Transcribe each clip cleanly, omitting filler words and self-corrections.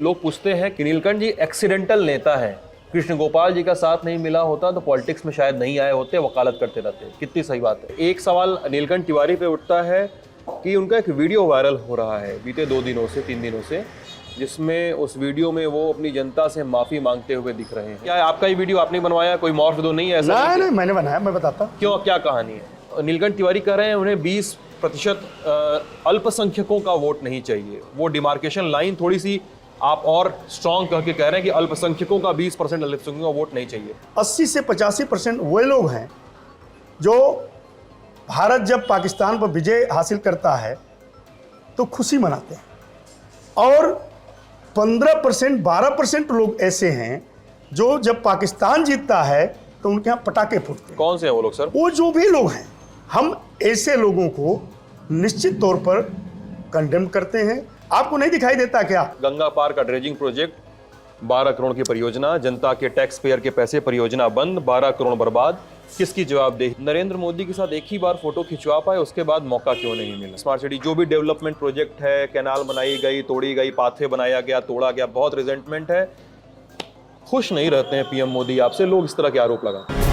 लोग पूछते हैं कि नीलकंठ जी एक्सीडेंटल नेता है, कृष्ण गोपाल जी का साथ नहीं मिला होता तो पॉलिटिक्स में शायद नहीं आए होते, वकालत करते रहते। कितनी सही बात है। एक सवाल नीलकंठ तिवारी पे उठता है कि उनका एक वीडियो वायरल हो रहा है बीते 2 दिनों से 3 दिनों से, जिसमें उस वीडियो में वो अपनी जनता से माफी मांगते हुए दिख रहे हैं। क्या आपका ये वीडियो आपने बनवाया? कोई मॉर्फ तो नहीं है ऐसा? नहीं, मैंने बनाया, मैं बताता। क्यों, क्या कहानी है? नीलकंठ तिवारी कह रहे हैं उन्हें 20% अल्पसंख्यकों का वोट नहीं चाहिए। वो डिमार्केशन लाइन थोड़ी सी आप और स्ट्रॉन्ग करके कह रहे हैं कि अल्पसंख्यकों का 20% अल्पसंख्यकों का वोट नहीं चाहिए। 80 से 85% वो लोग हैं जो भारत जब पाकिस्तान पर विजय हासिल करता है तो खुशी मनाते हैं, और 15% 12% लोग ऐसे हैं जो जब पाकिस्तान जीतता है तो उनके यहाँ पटाखे फूटते हैं। कौन से हैं वो लोग सर? वो जो भी लोग हैं, हम ऐसे लोगों को निश्चित तौर पर कंडेम करते हैं। आपको नहीं दिखाई देता क्या? गंगा पार का ड्रेजिंग प्रोजेक्ट 12 करोड़ की परियोजना, जनता के टैक्स पेयर के पैसे, परियोजना बंद, 12 करोड़ बर्बाद। किसकी जवाबदेही? नरेंद्र मोदी के साथ एक ही बार फोटो खिंचवा पाए, उसके बाद मौका क्यों नहीं मिला? स्मार्ट सिटी जो भी डेवलपमेंट प्रोजेक्ट है, कैनाल बनाई गई, तोड़ी गई, पाथवे बनाया गया, तोड़ा गया, बहुत रिजेंटमेंट है। खुश नहीं रहते हैं पीएम मोदी आपसे, लोग इस तरह के आरोप लगाते हैं।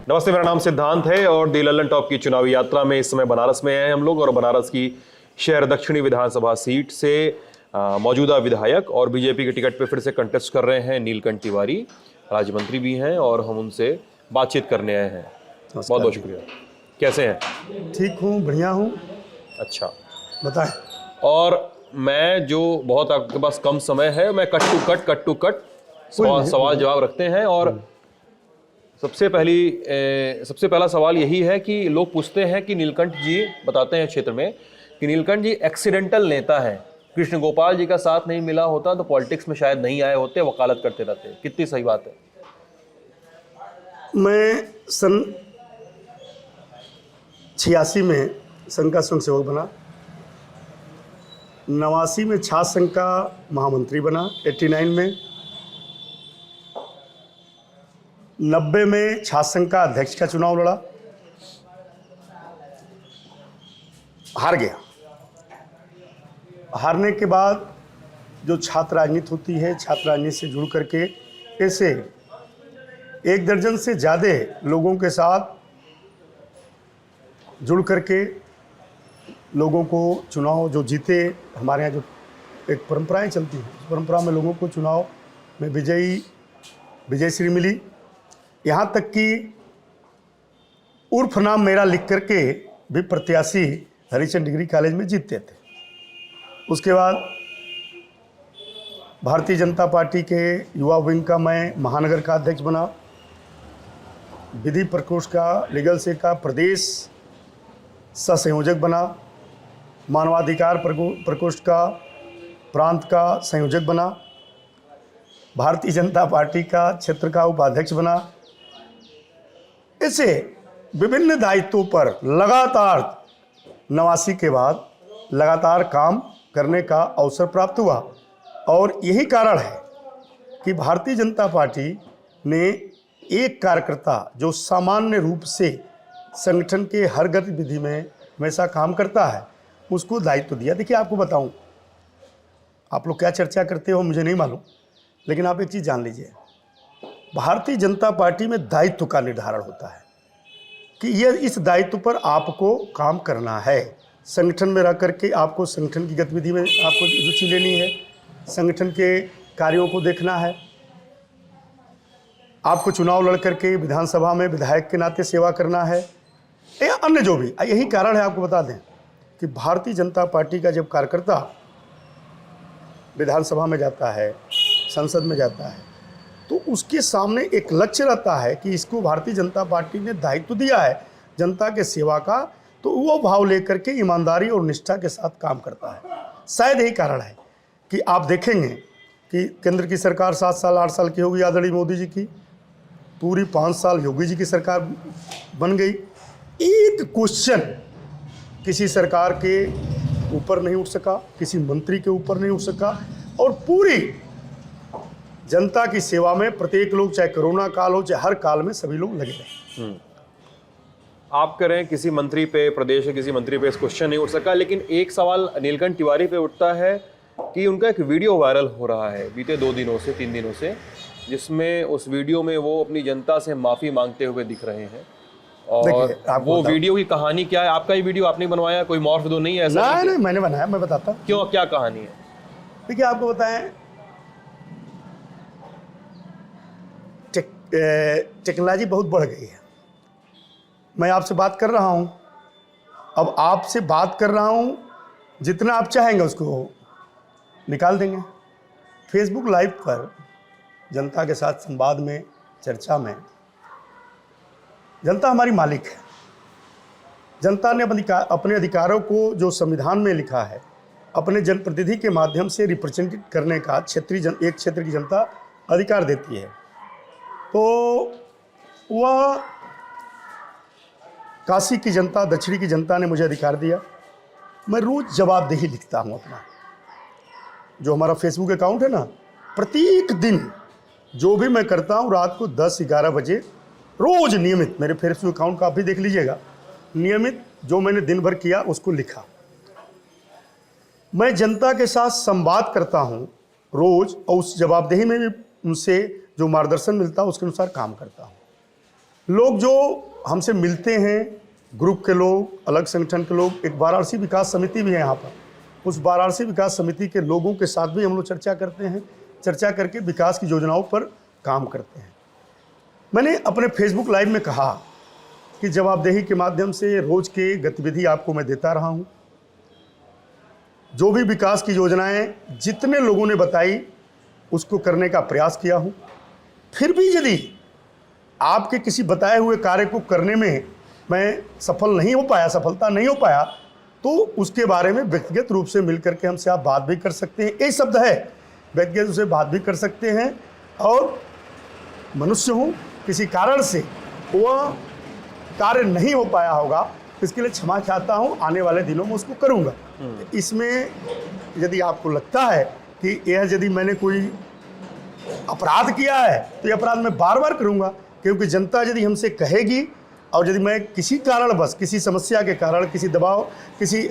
नमस्ते, मेरा नाम सिद्धांत है और दी लल्लन टॉप की चुनावी यात्रा में इस समय बनारस में हैं हम लोग, और बनारस की शहर दक्षिणी विधानसभा सीट से मौजूदा विधायक और बीजेपी के टिकट पे फिर से कंटेस्ट कर रहे हैं नीलकंठ तिवारी, राज्य मंत्री भी हैं, और हम उनसे बातचीत करने आए हैं। बहुत बहुत शुक्रिया। कैसे हैं? ठीक हूँ, बढ़िया हूँ। अच्छा, बताएं। और मैं जो बहुत आपके पास कम समय है, मैं कट टू कट सवाल जवाब रखते हैं। और सबसे पहला सवाल यही है कि लोग पूछते हैं कि नीलकंठ जी, बताते हैं क्षेत्र में कि नीलकंठ जी एक्सीडेंटल नेता है, कृष्ण गोपाल जी का साथ नहीं मिला होता तो पॉलिटिक्स में शायद नहीं आए होते, वकालत करते रहते। कितनी सही बात है? मैं सन 86 में संघ का स्वयंसेवक बना, 89 में छात्र संघ का महामंत्री बना, 89 में, 90 में छात्र संघ का अध्यक्ष का चुनाव लड़ा, हार गया। हारने के बाद जो छात्र राजनीति होती है, छात्र राजनीति से जुड़ करके ऐसे 1 दर्जन से ज़्यादा लोगों के साथ जुड़ करके लोगों को चुनाव जो जीते, हमारे यहाँ जो एक परंपराएं चलती हैं, उस परंपरा में लोगों को चुनाव में विजयश्री मिली। यहाँ तक कि उर्फ नाम मेरा लिख करके भी प्रत्याशी हरिचंद डिग्री कॉलेज में जीतते थे। उसके बाद भारतीय जनता पार्टी के युवा विंग का मैं महानगर का अध्यक्ष बना, विधि प्रकोष्ठ का, लीगल सेल का प्रदेश सह संयोजक बना, मानवाधिकार प्रकोष्ठ का प्रांत का संयोजक बना, भारतीय जनता पार्टी का क्षेत्र का उपाध्यक्ष बना। ऐसे विभिन्न दायित्वों पर लगातार 89 के बाद लगातार काम करने का अवसर प्राप्त हुआ। और यही कारण है कि भारतीय जनता पार्टी ने एक कार्यकर्ता जो सामान्य रूप से संगठन के हर गतिविधि में हमेशा काम करता है, उसको दायित्व दिया। देखिए, आपको बताऊं, आप लोग क्या चर्चा करते हो मुझे नहीं मालूम, लेकिन आप एक चीज़ जान लीजिए, भारतीय जनता पार्टी में दायित्व का निर्धारण होता है कि यह इस दायित्व पर आपको काम करना है। संगठन में रह करके आपको संगठन की गतिविधि में आपको रुचि लेनी है, संगठन के कार्यों को देखना है, आपको चुनाव लड़ करके विधानसभा में विधायक के नाते सेवा करना है, या अन्य जो भी। यही कारण है, आपको बता दें कि भारतीय जनता पार्टी का जब कार्यकर्ता विधानसभा में जाता है, संसद में जाता है, तो उसके सामने एक लक्ष्य रहता है कि इसको भारतीय जनता पार्टी ने दायित्व दिया है जनता के सेवा का, तो वो भाव लेकर के ईमानदारी और निष्ठा के साथ काम करता है। शायद यही कारण है कि आप देखेंगे कि केंद्र की सरकार 7 साल 8 साल की होगी आदरणीय मोदी जी की, पूरी 5 साल योगी जी की सरकार बन गई। एक क्वेश्चन किसी सरकार के ऊपर नहीं उठ सका, किसी मंत्री के ऊपर नहीं उठ सका, और पूरी जनता की सेवा में प्रत्येक लोग, चाहे कोरोना काल हो चाहे हर काल में, सभी लोग लगे रहे। आप करें किसी मंत्री पे, प्रदेश के किसी मंत्री पे इस क्वेश्चन नहीं उठ सका, लेकिन एक सवाल नीलकंठ तिवारी पे उठता है कि उनका एक वीडियो वायरल हो रहा है बीते 2 दिनों से, 3 दिनों से, जिसमें उस वीडियो में वो अपनी जनता से माफ़ी मांगते हुए दिख रहे हैं। और वो वीडियो की कहानी क्या है? आपका ही वीडियो आपने बनवाया, कोई मॉर्फ तो नहीं है ऐसा? नहीं, मैंने बनाया, मैं बताता हूँ क्यों, क्या कहानी है? देखिए, आपको बताएं, टेक्नोलॉजी बहुत बढ़ गई है। मैं आपसे बात कर रहा हूं, अब आपसे बात कर रहा हूं, जितना आप चाहेंगे उसको निकाल देंगे। फेसबुक लाइव पर जनता के साथ संवाद में, चर्चा में, जनता हमारी मालिक है। जनता ने अपने अधिकारों को जो संविधान में लिखा है, अपने जनप्रतिनिधि के माध्यम से रिप्रेजेंट करने का एक क्षेत्र की जनता अधिकार देती है। तो वह काशी की जनता, दक्षिणी की जनता ने मुझे अधिकार दिया। मैं रोज़ जवाबदेही लिखता हूँ अपना, जो हमारा फेसबुक अकाउंट है ना, प्रत्येक दिन जो भी मैं करता हूँ, रात को 10-11 बजे रोज़ नियमित, मेरे फेसबुक अकाउंट का आप भी देख लीजिएगा, नियमित जो मैंने दिन भर किया उसको लिखा। मैं जनता के साथ संवाद करता हूँ रोज़, और उस जवाबदेही में भी उनसे जो मार्गदर्शन मिलता है उसके अनुसार काम करता हूँ। लोग जो हमसे मिलते हैं, ग्रुप के लोग, अलग संगठन के लोग, एक वाराणसी विकास समिति भी है यहाँ पर, उस वाराणसी विकास समिति के लोगों के साथ भी हम लोग चर्चा करते हैं, चर्चा करके विकास की योजनाओं पर काम करते हैं। मैंने अपने फेसबुक लाइव में कहा कि जवाबदेही के माध्यम से रोज़ के गतिविधि आपको मैं देता रहा हूँ। जो भी विकास की योजनाएं जितने लोगों ने बताई उसको करने का प्रयास किया हूँ। फिर भी यदि आपके किसी बताए हुए कार्य को करने में मैं सफलता नहीं हो पाया, तो उसके बारे में व्यक्तिगत रूप से मिलकर के हमसे आप बात भी कर सकते हैं। यही शब्द है, व्यक्तिगत रूप से बात भी कर सकते हैं। और मनुष्य हूँ, किसी कारण से वह कार्य नहीं हो पाया होगा, इसके लिए क्षमा चाहता हूँ, आने वाले दिनों में उसको करूँगा। इसमें यदि आपको लगता है कि यदि मैंने कोई अपराध किया है, तो ये अपराध मैं बार बार करूँगा, क्योंकि जनता यदि हमसे कहेगी, और यदि मैं किसी कारणवश, किसी समस्या के कारण, किसी दबाव, किसी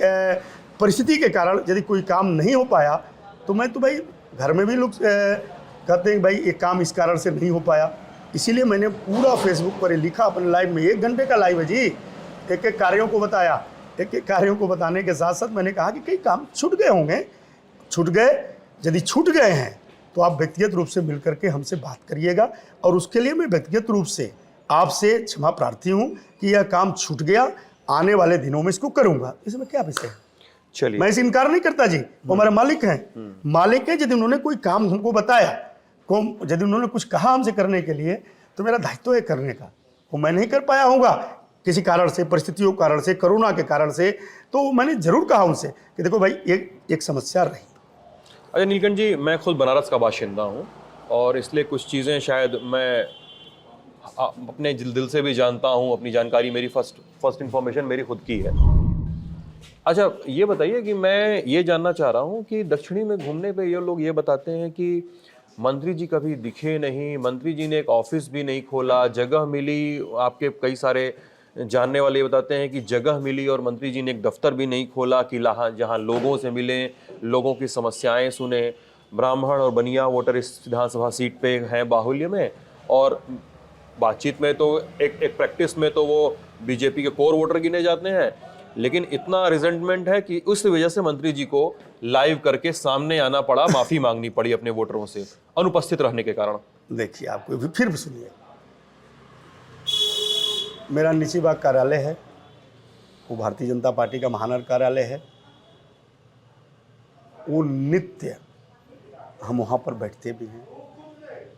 परिस्थिति के कारण यदि कोई काम नहीं हो पाया, तो मैं तो भाई, घर में भी लोग कहते हैं भाई ये काम इस कारण से नहीं हो पाया। इसीलिए मैंने पूरा फेसबुक पर लिखा अपने लाइव में, 1 घंटे का लाइव है जी, एक एक कार्यों को बताया। एक एक कार्यों को बताने के साथ साथ मैंने कहा कि कई काम छूट गए होंगे, छूट गए, यदि छूट गए हैं तो आप व्यक्तिगत रूप से मिलकर के हमसे बात करिएगा, और उसके लिए मैं व्यक्तिगत रूप से आपसे क्षमा प्रार्थी हूँ कि यह काम छूट गया, आने वाले दिनों में इसको करूँगा। इसमें क्या विषय है? चलिए, मैं इसे इनकार नहीं करता जी, वो हमारे मालिक हैं। मालिक है, यदि उन्होंने कोई काम हमको बताया, यदि उन्होंने कुछ कहा हमसे करने के लिए, तो मेरा दायित्व है करने का। वो मैं नहीं कर पाया होगा किसी कारण से, परिस्थितियों के कारण से, कोरोना के कारण से, तो मैंने जरूर कहा उनसे कि देखो भाई, एक समस्या रही। अच्छा नीलकंठ जी, मैं खुद बनारस का बाशिंदा हूँ, और इसलिए कुछ चीज़ें शायद मैं अपने दिल से भी जानता हूँ। अपनी जानकारी, मेरी फर्स्ट इन्फॉर्मेशन मेरी खुद की है। अच्छा ये बताइए कि मैं ये जानना चाह रहा हूँ कि दक्षिणी में घूमने पे ये लोग ये बताते हैं कि मंत्री जी कभी दिखे नहीं, मंत्री जी ने एक ऑफिस भी नहीं खोला, जगह मिली, आपके कई सारे जानने वाले ये बताते हैं कि जगह मिली और मंत्री जी ने एक दफ्तर भी नहीं खोला कि जहाँ लोगों से मिलें, लोगों की समस्याएं सुने। ब्राह्मण और बनिया वोटर इस विधानसभा सीट पे हैं बाहुल्य में, और बातचीत में तो एक प्रैक्टिस में तो वो बीजेपी के कोर वोटर गिने जाते हैं, लेकिन इतना रिजेंटमेंट है कि उस वजह से मंत्री जी को लाइव करके सामने आना पड़ा, माफ़ी मांगनी पड़ी अपने वोटरों से अनुपस्थित रहने के कारण। देखिए, आपको फिर भी सुनिए, मेरा निशीबाग कार्यालय है, वो भारतीय जनता पार्टी का महानगर कार्यालय है। वो नित्य हम वहाँ पर बैठते भी हैं।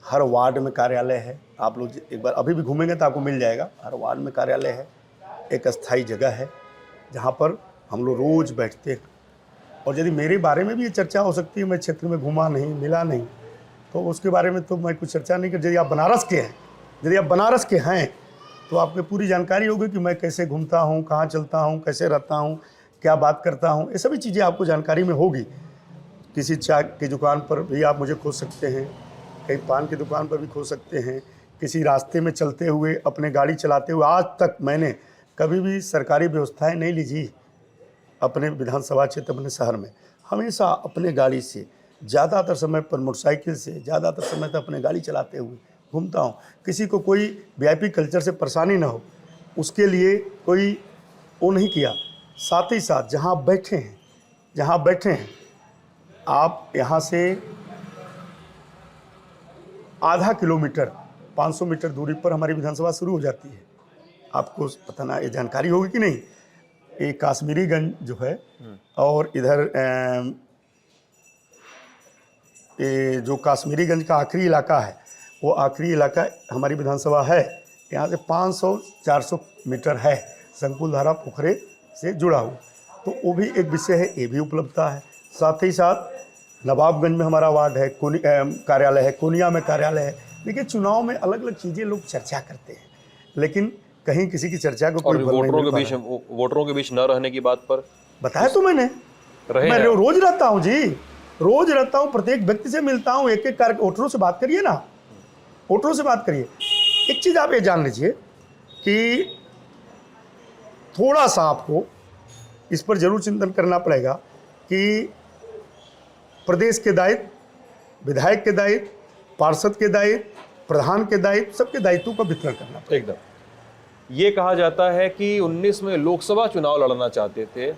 हर वार्ड में कार्यालय है, आप लोग एक बार अभी भी घूमेंगे तो आपको मिल जाएगा। हर वार्ड में कार्यालय है, एक अस्थायी जगह है जहाँ पर हम लोग रोज़ बैठते हैं। और यदि मेरे बारे में भी ये चर्चा हो सकती है, मैं क्षेत्र में घूमा नहीं, मिला नहीं, तो उसके बारे में तो मैं कुछ चर्चा नहीं कर। यदि आप बनारस के हैं तो आपको पूरी जानकारी होगी कि मैं कैसे घूमता हूँ, कहाँ चलता हूँ, कैसे रहता हूँ, क्या बात करता हूँ, ये सभी चीज़ें आपको जानकारी में होगी। किसी चाय की दुकान पर भी आप मुझे खोज सकते हैं, कहीं पान की दुकान पर भी खोज सकते हैं, किसी रास्ते में चलते हुए, अपने गाड़ी चलाते हुए, आज तक मैंने कभी भी सरकारी व्यवस्थाएं नहीं लीजिए अपने विधानसभा क्षेत्र, अपने शहर में। हमेशा अपने गाड़ी से, ज़्यादातर समय पर मोटरसाइकिल से, ज़्यादातर समय तक अपने गाड़ी चलाते हुए घूमता हूँ। किसी को कोई वीआईपी कल्चर से परेशानी ना हो, उसके लिए कोई वो नहीं किया। साथ ही साथ जहाँ बैठे हैं आप यहाँ से आधा किलोमीटर 500 मीटर दूरी पर हमारी विधानसभा शुरू हो जाती है। आपको पता ना, ये जानकारी होगी कि नहीं, ये काश्मीरीगंज जो है और इधर ये जो काश्मीरीगंज का आखिरी इलाका है, वो आखिरी इलाका हमारी विधानसभा है। यहाँ से 500-400 मीटर है संकुलधारा पोखरे से जुड़ा हुआ, तो वो भी एक विषय है, ये भी उपलब्धता है। साथ ही साथ नवाबगंज में हमारा वार्ड है, कार्यालय है, कोनिया में कार्यालय है। देखिए, चुनाव में अलग अलग चीज़ें लोग चर्चा करते हैं, लेकिन कहीं किसी की चर्चा को कोई वोटरों के बीच न रहने की बात पर बताया तो मैंने मैं रोज रहता हूँ जी, रोज रहता हूँ, प्रत्येक व्यक्ति से मिलता हूँ, एक एक कार्य। वोटरों से बात करिए ना, वोटरों से बात करिए। एक चीज़ आप ये जान लीजिए कि थोड़ा सा आपको इस पर जरूर चिंतन करना पड़ेगा कि प्रदेश के दायित्व, विधायक के दायित्व, पार्षद के दायित्व, प्रधान के दायित्व, सबके दायित्वों का वितरण करना पड़ेगा। एकदम। ये कहा जाता है कि 19 में लोकसभा चुनाव लड़ना चाहते थे,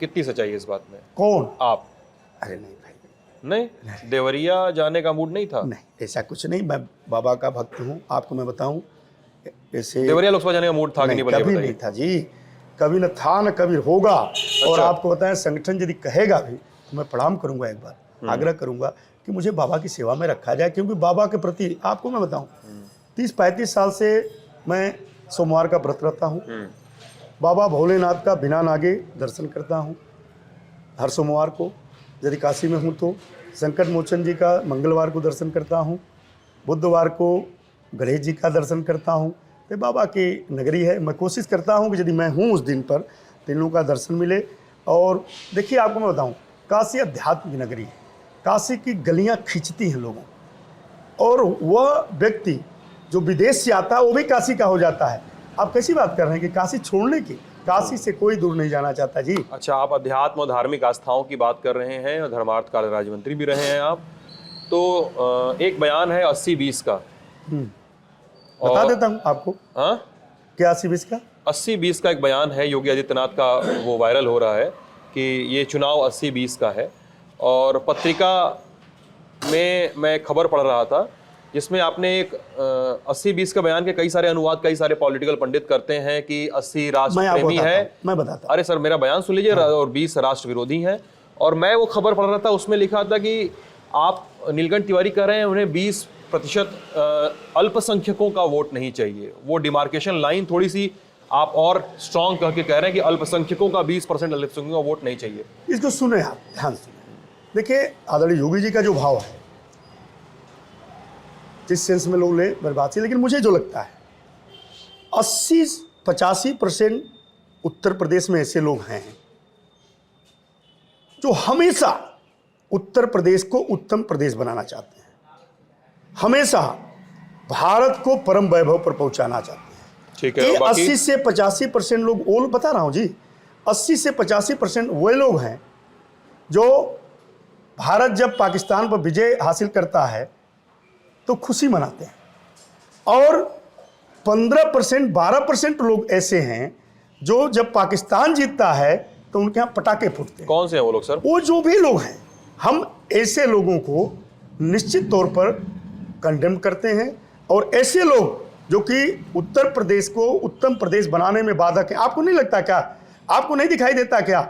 कितनी सच्चाई है इस बात में? कौन? आप? अरे नहीं भाई, नहीं, देवरिया जाने का मूड नहीं था? नहीं, ऐसा कुछ नहीं। मैं बाबा का भक्त हूँ, आपको मैं बताऊँ। ऐसे देवरिया लोकसभा जाने का मूड था कि नहीं? कभी नहीं था जी, कभी न था न कभी होगा। और आपको बताएं, संगठन यदि कहेगा भी तो मैं प्रणाम करूंगा, एक बार आग्रह करूंगा कि मुझे बाबा की सेवा में रखा जाए, क्योंकि बाबा के प्रति आपको मैं बताऊं 30-35 साल से मैं सोमवार का व्रत रखता हूं। बाबा भोलेनाथ का बिना नागे दर्शन करता हूं हर सोमवार को। यदि काशी में हूं तो संकट मोचन जी का मंगलवार को दर्शन करता हूं, बुधवार को गणेश जी का दर्शन करता हूं। ये बाबा की नगरी है, मैं कोशिश करता हूं कि यदि मैं हूं उस दिन पर तीनों का दर्शन मिले। और देखिए, आपको मैं बताऊं, काशी अध्यात्म की नगरी है, काशी की गलियां खींचती हैं लोगों, और वह व्यक्ति जो विदेश से आता है वो भी काशी का हो जाता है। आप कैसी बात कर रहे हैं कि काशी छोड़ने की? काशी से कोई दूर नहीं जाना चाहता जी। अच्छा, आप अध्यात्म और धार्मिक आस्थाओं की बात कर रहे हैं और धर्मार्थ कार्य राज्य मंत्री भी रहे हैं आप, तो एक बयान है 80-20 का। बता देता हूँ आपको। हाँ, क्या 80-20 का? 80-20 का एक बयान है योगी आदित्यनाथ का, वो वायरल हो रहा है कि ये चुनाव 80-20 का है। और पत्रिका में मैं खबर पढ़ रहा था जिसमें आपने एक 80-20 का बयान के कई सारे अनुवाद कई सारे पॉलिटिकल पंडित करते हैं कि 80 राष्ट्र प्रेमी है। मैं बताता। अरे सर, मेरा बयान सुन लीजिए। और 20 राष्ट्र विरोधी हैं। और मैं वो खबर पढ़ रहा था, उसमें लिखा था कि आप नीलकंठ तिवारी कह रहे हैं उन्हें 20% अल्पसंख्यकों का वोट नहीं चाहिए। वो डिमार्केशन लाइन थोड़ी सी आप और स्ट्रॉन्ग करके कह रहे हैं कि अल्पसंख्यकों का 20% अल्पसंख्यकों का वोट नहीं चाहिए। इसको सुने आप, ध्यान सुने। देखिए, आदरणीय योगी जी का जो भाव है, जिस सेंस में लोग ले बर्बाद से, लेकिन मुझे जो लगता है 80-85% उत्तर प्रदेश में ऐसे लोग हैं जो हमेशा उत्तर प्रदेश को उत्तम प्रदेश बनाना चाहते हैं, हमेशा भारत को परम वैभव पर पहुंचाना चाहते हैं। ठीक है। 80 से 85% लोग, वो बता रहा हूं जी, 80 से 85% वो लोग हैं जो भारत जब पाकिस्तान पर विजय हासिल करता है तो खुशी मनाते हैं, और 15% 12% लोग ऐसे हैं जो जब पाकिस्तान जीतता है तो उनके यहाँ पटाखे फूटते हैं। कौन से हैं वो लोग सर? वो जो भी लोग हैं, हम ऐसे लोगों को निश्चित तौर पर कंडेम करते हैं, और ऐसे लोग जो कि उत्तर प्रदेश को उत्तम प्रदेश बनाने में बाधक है। आपको नहीं लगता क्या, आपको नहीं दिखाई देता क्या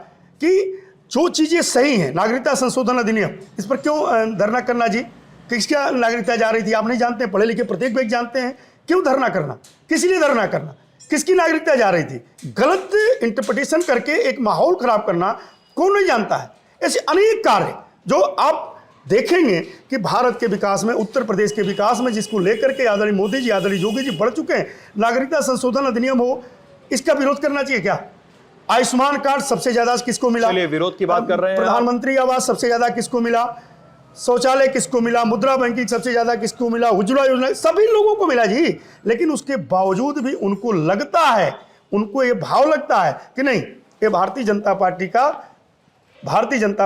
कि जो चीज़ें सही हैं, नागरिकता संशोधन अधिनियम, इस पर क्यों धरना करना जी? किसका नागरिकता जा रही थी आप नहीं जानते? पढ़े लिखे प्रत्येक व्यक्ति जानते हैं। क्यों धरना करना? किस लिए धरना करना? किसकी नागरिकता जा रही थी? गलत इंटरप्रिटेशन करके एक माहौल खराब करना कौन नहीं जानता है? ऐसे अनेक कार्य जो आप देखेंगे कि भारत के विकास में, उत्तर प्रदेश के विकास में, जिसको लेकर के आदरणीय मोदी जी, आदरणीय योगी जी बढ़ चुके हैं। नागरिकता संशोधन अधिनियम हो, इसका विरोध करना चाहिए क्या? आयुष्मान कार्ड सबसे ज्यादा किसको मिला? चलिए, विरोध की बात कर रहे हैं। प्रधानमंत्री आवास सबसे ज्यादा किसको मिला? शौचालय किसको मिला? मुद्रा बैंकिंग सबसे ज्यादा किसको मिला? उज्ज्वला योजना सभी लोगों को मिला जी। लेकिन उसके बावजूद भी उनको लगता है उनको ये भाव लगता है कि नहीं, ये भारतीय जनता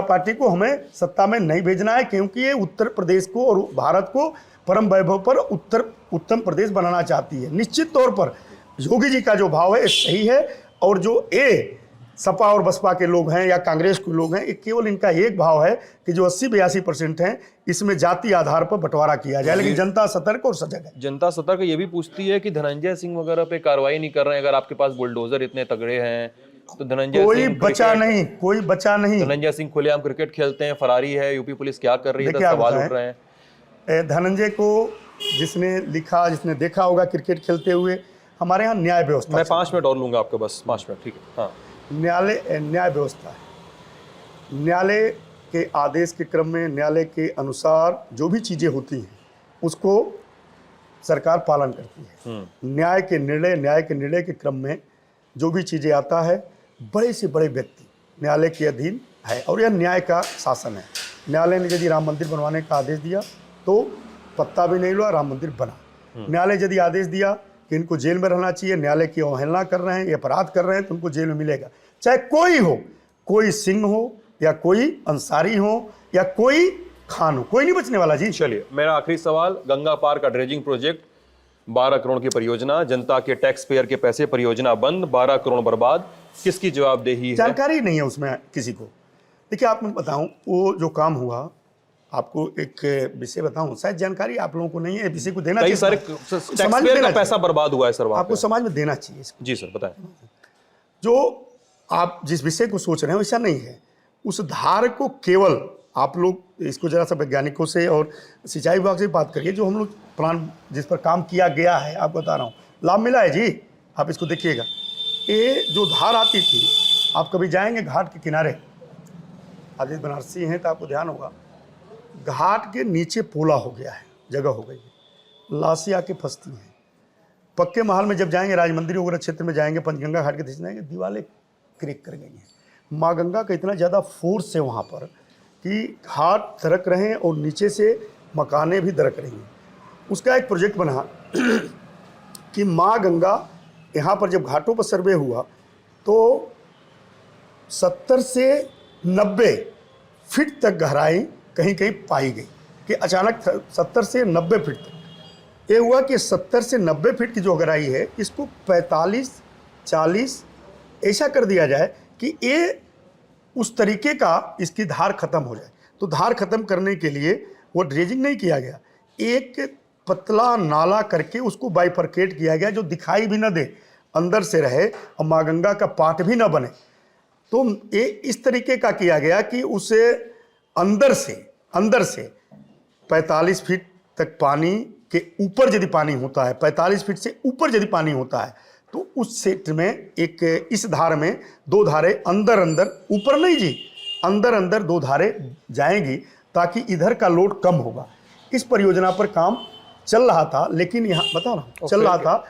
पार्टी को हमें सत्ता में नहीं भेजना है, क्योंकि ये उत्तर प्रदेश को और भारत को परम वैभव पर उत्तम प्रदेश बनाना चाहती है। निश्चित तौर पर योगी जी का जो भाव है ये सही है, और जो ये सपा और बसपा के लोग हैं या कांग्रेस के लोग हैं, ये केवल इनका एक भाव है कि जो 80-82% हैं इसमें जाति आधार पर बंटवारा किया जाए, लेकिन जनता सतर्क और सजग है। जनता सतर्क ये भी पूछती है कि धनंजय सिंह वगैरह पे कार्रवाई नहीं कर रहे हैं। अगर आपके पास बुलडोजर इतने तगड़े हैं तो कोई बचा नहीं। धनंजय सिंह खुलेआम क्रिकेट खेलते हैं, फरारी है, यूपी पुलिस क्या कर रही है, देखिए, सवाल उठ रहे हैं। धनंजय को जिसने लिखा, जिसने देखा होगा क्रिकेट खेलते हुए, हमारे यहाँ न्याय व्यवस्था, मैं 5 मिनट और लूंगा आपके, बस 5 मिनट, ठीक है। हाँ, न्याय व्यवस्था है। न्यायालय के आदेश के क्रम में, न्यायालय के अनुसार जो भी चीज़ें होती हैं उसको सरकार पालन करती है। न्याय के निर्णय के क्रम में जो भी चीज़ें आता है, बड़े से बड़े व्यक्ति न्यायालय के अधीन है, और यह न्याय का शासन है। न्यायालय ने यदि राम मंदिर बनवाने का आदेश दिया तो पत्ता भी नहीं हुआ, राम मंदिर बना। न्यायालय यदि आदेश दिया कि इनको जेल में रहना चाहिए, न्यायालय की अवहेलना कर रहे हैं, ये अपराध कर रहे हैं, तो उनको जेल में मिलेगा। चाहे कोई हो, कोई सिंह हो या कोई अंसारी हो या कोई खान हो, कोई नहीं बचने वाला जी। चलिए, मेरा आखिरी सवाल, गंगा पार का ड्रेजिंग प्रोजेक्ट, 12 करोड़ की परियोजना, जनता के टैक्स पेयर के पैसे, परियोजना बंद, 12 करोड़ बर्बाद, किसकी जवाबदेही है? जानकारी नहीं है उसमें किसी को। देखिए, आप मैं बताऊं, वो जो काम हुआ, आपको एक विषय बताऊं, शायद जानकारी आप लोगों को नहीं है, विषय को देना चाहिए। कई सारे टैक्स पेयर का पैसा बर्बाद हुआ है सर, आपको समाज में देना चाहिए इसको। जी सर, बताएं। जो आप जिस विषय को सोच रहे हैं वैसा नहीं है। उस धार को केवल आप लोग इसको जरा सा वैज्ञानिकों से और सिंचाई विभाग से बात करिए, जो हम लोग प्लान जिस पर काम किया गया है, आपको बता रहा हूँ, लाभ मिला है जी। आप इसको देखिएगा, ये जो धार आती थी, आप कभी जाएंगे घाट के किनारे, आप जिस बनारसी हैं तो आपको ध्यान होगा, घाट के नीचे पोला हो गया है, जगह हो गई है, लाशें आके फंसती हैं। पक्के महल में जब जाएंगे, राज मंदिर वगैरह क्षेत्र में जाएंगे, पंचगंगा घाट के देख जाएंगे, दीवारें क्रेक कर गई हैं। माँ गंगा का इतना ज़्यादा फोर्स है वहाँ पर कि घाट दरक रहे हैं और नीचे से मकानें भी दरक रही हैं। उसका एक प्रोजेक्ट बना कि माँ गंगा, यहाँ पर जब घाटों पर सर्वे हुआ तो 70 से 90 फीट तक गहराई कहीं कहीं पाई गई, कि अचानक 70 से 90 फीट तक। ये हुआ कि 70 से 90 फीट की जो गहराई है, इसको 45-40 ऐसा कर दिया जाए कि ये उस तरीके का इसकी धार खत्म हो जाए। तो धार खत्म करने के लिए वो ड्रेजिंग नहीं किया गया, एक पतला नाला करके उसको बाइफरकेट किया गया, जो दिखाई भी न दे, अंदर से रहे और माँ गंगा का पाट भी न बने। तो ये इस तरीके का किया गया कि उसे अंदर से 45 फीट तक पानी के ऊपर यदि पानी होता है, 45 फीट से ऊपर यदि पानी होता है, तो उस क्षेत्र में एक, इस धार में 2 धारें अंदर, ऊपर नहीं जी, अंदर 2 धारें जाएंगी, ताकि इधर का लोड कम होगा। इस परियोजना पर काम चल रहा था, लेकिन यहाँ बता रहा चल रहा था,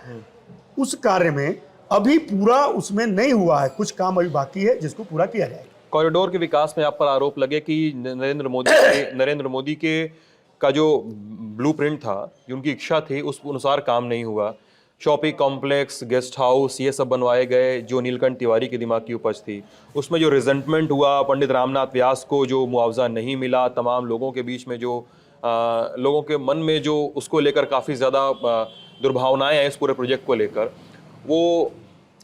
उस कार्य में अभी पूरा उसमें नहीं हुआ है, कुछ काम अभी बाकी है जिसको पूरा किया जाएगा। कॉरिडोर के विकास में आप पर आरोप लगे कि नरेंद्र मोदी के का जो ब्लूप्रिंट था, जो उनकी इच्छा थी, उस अनुसार काम नहीं हुआ। शॉपिंग कॉम्प्लेक्स, गेस्ट हाउस, ये सब बनवाए गए जो नीलकंठ तिवारी की दिमाग की उपज थी। उसमें जो रिजेंटमेंट हुआ, पंडित रामनाथ व्यास को जो मुआवजा नहीं मिला, तमाम लोगों के बीच में जो लोगों के मन में जो उसको लेकर काफ़ी ज़्यादा दुर्भावनाएं हैं इस पूरे प्रोजेक्ट को लेकर, वो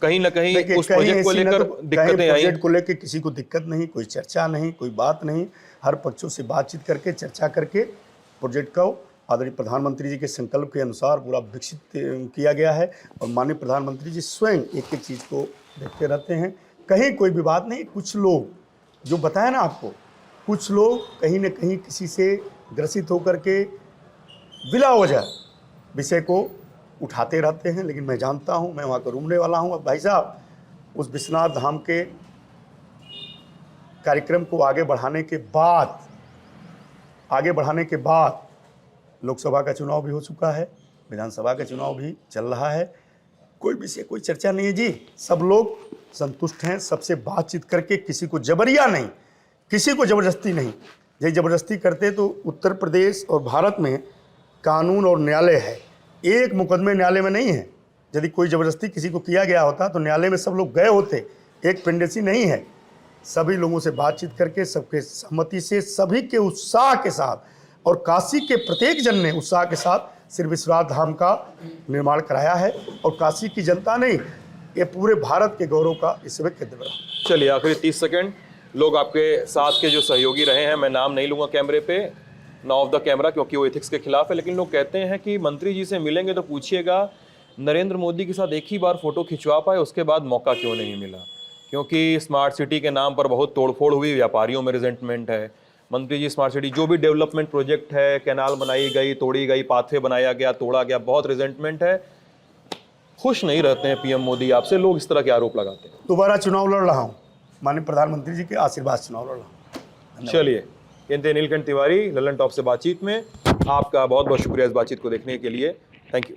कहीं ना कहीं उस प्रोजेक्ट को लेकर दिक्कतें आई। प्रोजेक्ट को लेकर किसी को दिक्कत नहीं, कोई चर्चा नहीं, कोई बात नहीं, हर पक्षों से बातचीत करके, चर्चा करके प्रोजेक्ट को आदरणीय प्रधानमंत्री जी के संकल्प के अनुसार पूरा विकसित किया गया है। और माननीय प्रधानमंत्री जी स्वयं एक एक चीज़ को देखते रहते हैं, कहीं कोई विवाद नहीं। कुछ लोग जो बताया ना आपको, कुछ लोग कहीं न कहीं किसी से ग्रसित होकर के बिला वजह विषय को उठाते रहते हैं, लेकिन मैं जानता हूं, मैं वहाँ का रूमने वाला हूं। अब भाई साहब, उस विश्वनाथ धाम के कार्यक्रम को आगे बढ़ाने के बाद लोकसभा का चुनाव भी हो चुका है, विधानसभा का चुनाव भी चल रहा है, कोई विषय, कोई चर्चा नहीं है जी। सब लोग संतुष्ट हैं, सबसे बातचीत करके, किसी को जबरिया नहीं, किसी को ज़बरदस्ती नहीं। यदि ज़बरदस्ती करते तो उत्तर प्रदेश और भारत में कानून और न्यायालय है, एक मुकदमे न्यायालय में नहीं है, यदि कोई ज़बरदस्ती किसी को किया गया होता तो न्यायालय में सब लोग गए होते। एक पेंडेंसी नहीं है, सभी लोगों से बातचीत करके सबके सहमति से सभी के उत्साह के साथ और काशी के प्रत्येक जन ने उत्साह के साथ श्री विश्वनाथ धाम का निर्माण कराया है और काशी की जनता नहीं, ये पूरे भारत के गौरव का इस समय केंद्र बना। चलिए आखिरी 30 सेकंड, लोग आपके साथ के जो सहयोगी रहे हैं, मैं नाम नहीं लूँगा कैमरे पे, ना ऑफ द कैमरा, क्योंकि वो एथिक्स के खिलाफ है, लेकिन लोग कहते हैं कि मंत्री जी से मिलेंगे तो पूछिएगा नरेंद्र मोदी के साथ एक ही बार फोटो खिंचवा पाए, उसके बाद मौका क्यों नहीं मिला, क्योंकि स्मार्ट सिटी के नाम पर बहुत तोड़फोड़ हुई, व्यापारियों में रिजेंटमेंट है। मंत्री जी स्मार्ट सिटी जो भी डेवलपमेंट प्रोजेक्ट है, कैनाल बनाई गई, तोड़ी गई, पाथवे बनाया गया, तोड़ा गया, बहुत रिजेंटमेंट है, खुश नहीं रहते हैं पीएम मोदी आपसे, लोग इस तरह के आरोप लगाते हैं। दोबारा चुनाव लड़ रहा हूँ, माननीय प्रधानमंत्री जी के आशीर्वाद से चुनाव लड़ रहा हूँ। चलिए, ये थे नीलकंठ तिवारी ललन टॉप से बातचीत में। आपका बहुत बहुत शुक्रिया इस बातचीत को देखने के लिए। Thank you.